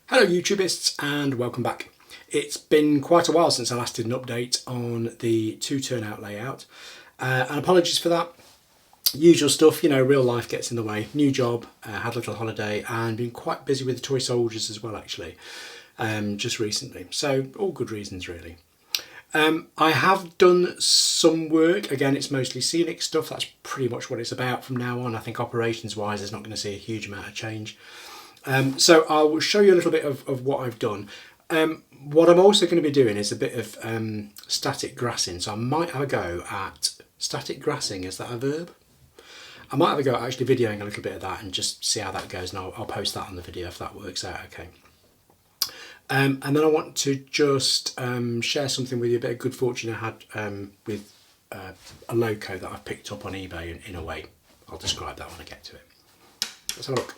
Hello YouTubists and welcome back. It's been quite a while since I last did an update on the 2 turnout layout and apologies for that. Usual stuff, you know, real life gets in the way. New job, had a little holiday and been quite busy with the toy soldiers as well actually, just recently. So all good reasons really. I have done some work, again it's mostly scenic stuff, that's pretty much what it's about from now on. I think operations wise there's not going to see a huge amount of change. So I'll show you a little bit of what I've done. What I'm also going to be doing is a bit of static grassing. So I might have a go at static grassing. Is that a verb? I might have a go at actually videoing a little bit of that and just see how that goes, and I'll post that on the video if that works out okay. And then I want to just share something with you, a bit of good fortune I had with a loco that I've picked up on eBay in a way. I'll describe that when I get to it. Let's have a look.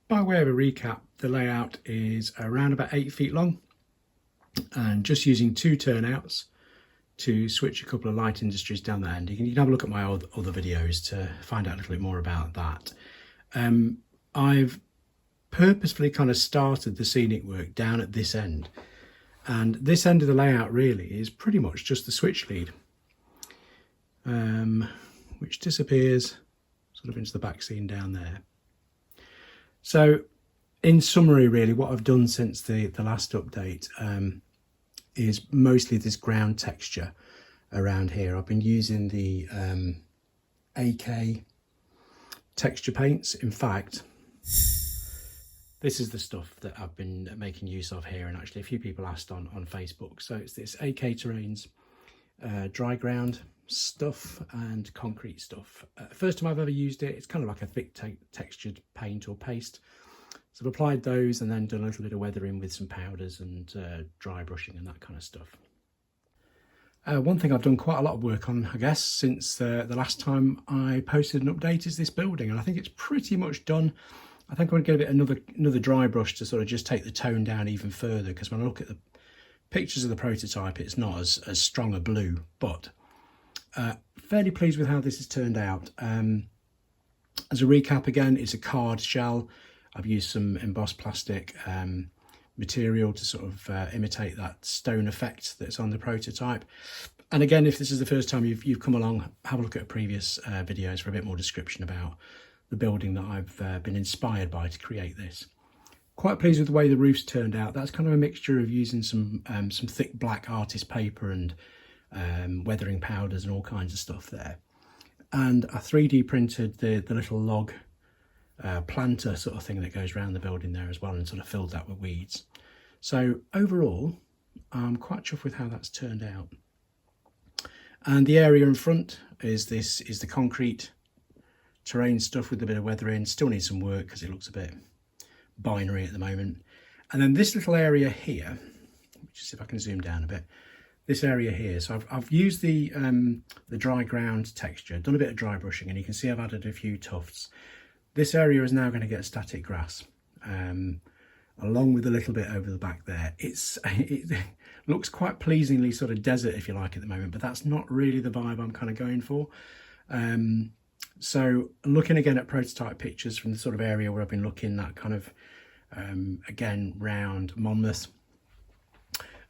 By way of a recap, the layout is around about 8 feet long and just using 2 turnouts to switch a couple of light industries down the end. You can have a look at my other videos to find out a little bit more about that. I've purposefully kind of started the scenic work down at this end, and this end of the layout really is pretty much just the switch lead, which disappears sort of into the back scene down there. So in summary really what I've done since the last update is mostly this ground texture around here. I've been using the AK texture paints. In fact, this is the stuff that I've been making use of here, and actually a few people asked on Facebook. So it's this AK Terrains dry ground stuff and concrete stuff. First time I've ever used it. It's kind of like a thick textured paint or paste. So I've applied those and then done a little bit of weathering with some powders and dry brushing and that kind of stuff. One thing I've done quite a lot of work on, I guess, since the last time I posted an update is this building, and I think it's pretty much done. I think I'm going to give it another dry brush to sort of just take the tone down even further, because when I look at the pictures of the prototype it's not as strong a blue, but fairly pleased with how this has turned out. As a recap again, it's a card shell. I've used some embossed plastic material to sort of imitate that stone effect that's on the prototype. And again, if this is the first time you've come along, have a look at previous videos for a bit more description about the building that I've been inspired by to create this. Quite pleased with the way the roof's turned out. That's kind of a mixture of using some thick black artist paper and weathering powders and all kinds of stuff there. And I 3D printed the little log planter sort of thing that goes around the building there as well, and sort of filled that with weeds. So overall I'm quite chuffed with how that's turned out. And the area in front is the concrete terrain stuff with a bit of weathering. Still needs some work because it looks a bit binary at the moment. And then this little area here, just if I can zoom down a bit, this area here, so I've used the dry ground texture, done a bit of dry brushing, and you can see I've added a few tufts. This area is now going to get static grass, along with a little bit over the back there. It looks quite pleasingly sort of desert, if you like, at the moment, but that's not really the vibe I'm kind of going for. So looking again at prototype pictures from the sort of area where I've been looking, that kind of, again, round Monmouth,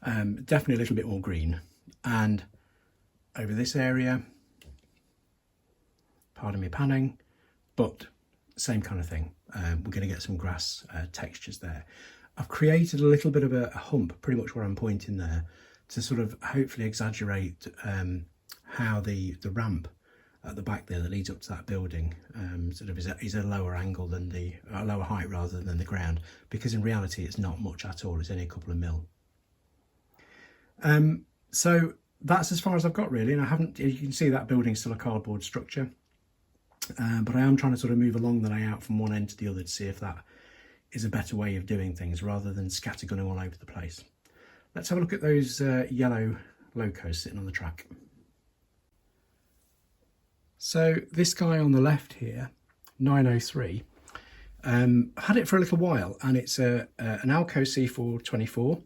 definitely a little bit more green. And over this area, pardon me panning, but same kind of thing. We're going to get some grass textures there. I've created a little bit of a hump, pretty much where I'm pointing there, to sort of hopefully exaggerate how the ramp at the back there that leads up to that building sort of is a lower angle than a lower height rather than the ground, because in reality it's not much at all. It's only a couple of mil. So that's as far as I've got really, and you can see that building's still a cardboard structure. But I am trying to sort of move along the layout from one end to the other to see if that is a better way of doing things rather than scattergunning all over the place. Let's have a look at those yellow locos sitting on the track. So this guy on the left here, 903, I've had it for a little while, and it's an Alco C424.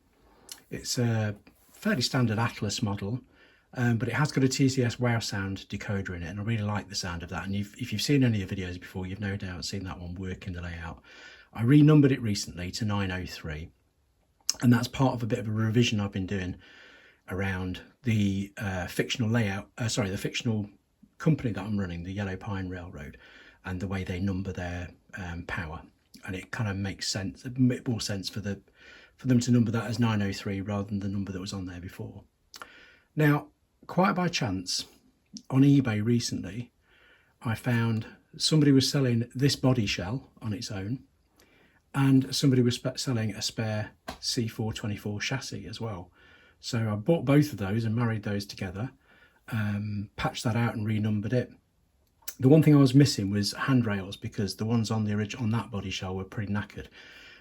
It's a fairly standard Atlas model. but it has got a TCS wow sound decoder in it, and I really like the sound of that. And if you've seen any of the videos before, you've no doubt seen that one work in the layout. I renumbered it recently to 903, and that's part of a bit of a revision I've been doing around the fictional layout, the fictional company that I'm running, the Yellow Pine Railroad, and the way they number their power. And it kind of makes sense, a bit more sense for them to number that as 903 rather than the number that was on there before. Now, quite by chance, on eBay recently, I found somebody was selling this body shell on its own, and somebody was selling a spare C424 chassis as well. So I bought both of those and married those together, patched that out and renumbered it. The one thing I was missing was handrails, because the ones on the original, on that body shell, were pretty knackered.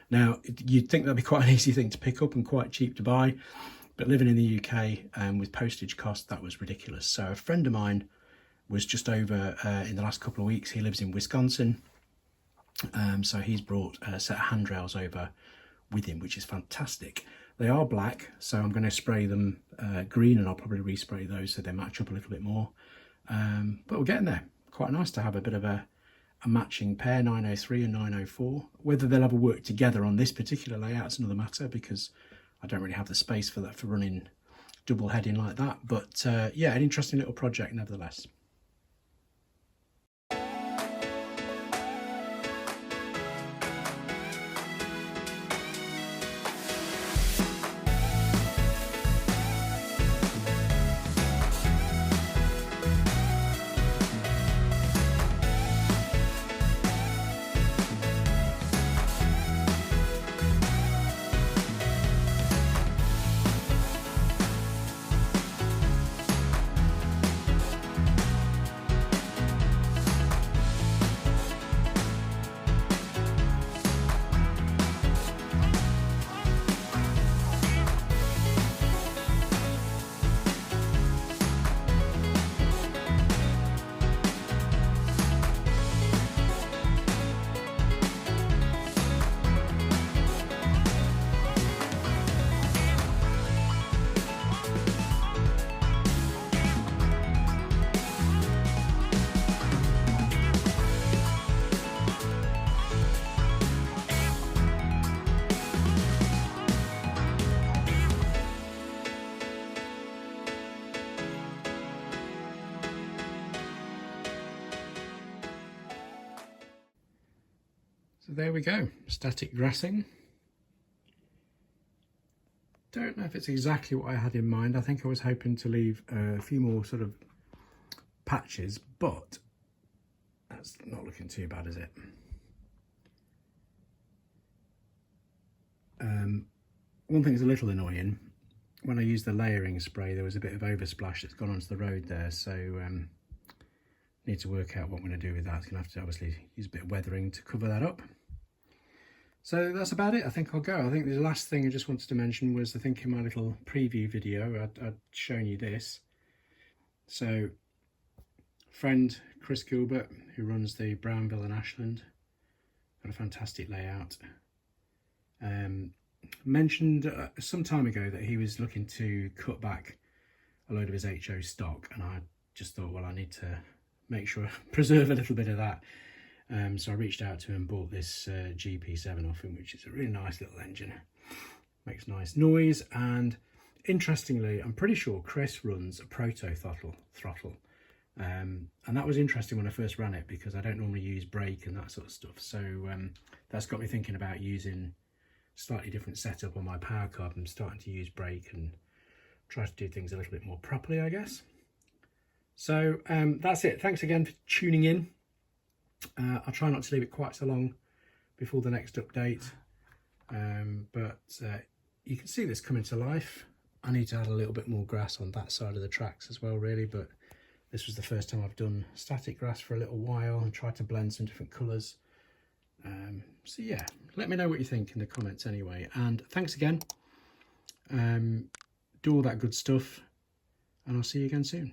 Now, you'd think that'd be quite an easy thing to pick up and quite cheap to buy, but living in the UK with postage costs, that was ridiculous. So a friend of mine was just over in the last couple of weeks. He lives in Wisconsin, so he's brought a set of handrails over with him, which is fantastic. They are black, so I'm going to spray them green, and I'll probably respray those so they match up a little bit more. But we're getting there. Quite nice to have a bit of a matching pair, 903 and 904. Whether they'll ever work together on this particular layout is another matter, because I don't really have the space for that, for running double heading like that. But yeah, an interesting little project nevertheless. So there we go, static grassing. Don't know if it's exactly what I had in mind. I think I was hoping to leave a few more sort of patches, but that's not looking too bad, is it? One thing that's a little annoying, when I used the layering spray, there was a bit of oversplash that's gone onto the road there, so need to work out what I'm going to do with that. It's going to have to obviously use a bit of weathering to cover that up. So that's about it. I think I'll go. I think the last thing I just wanted to mention was, I think in my little preview video I'd shown you this. So friend Chris Gilbert, who runs the Brownville and Ashland, got a fantastic layout. Mentioned some time ago that he was looking to cut back a load of his HO stock, and I just thought, well, I need to make sure I preserve a little bit of that. So I reached out to him and bought this GP7 off him, which is a really nice little engine. Makes nice noise, and interestingly, I'm pretty sure Chris runs a proto throttle. And that was interesting when I first ran it, because I don't normally use brake and that sort of stuff. So that's got me thinking about using slightly different setup on my power card. I'm starting to use brake and try to do things a little bit more properly, I guess. So that's it. Thanks again for tuning in. I'll try not to leave it quite so long before the next update, but you can see this coming to life. I need to add a little bit more grass on that side of the tracks as well, really, but this was the first time I've done static grass for a little while and tried to blend some different colours. So yeah, let me know what you think in the comments anyway, and thanks again. Do all that good stuff, and I'll see you again soon.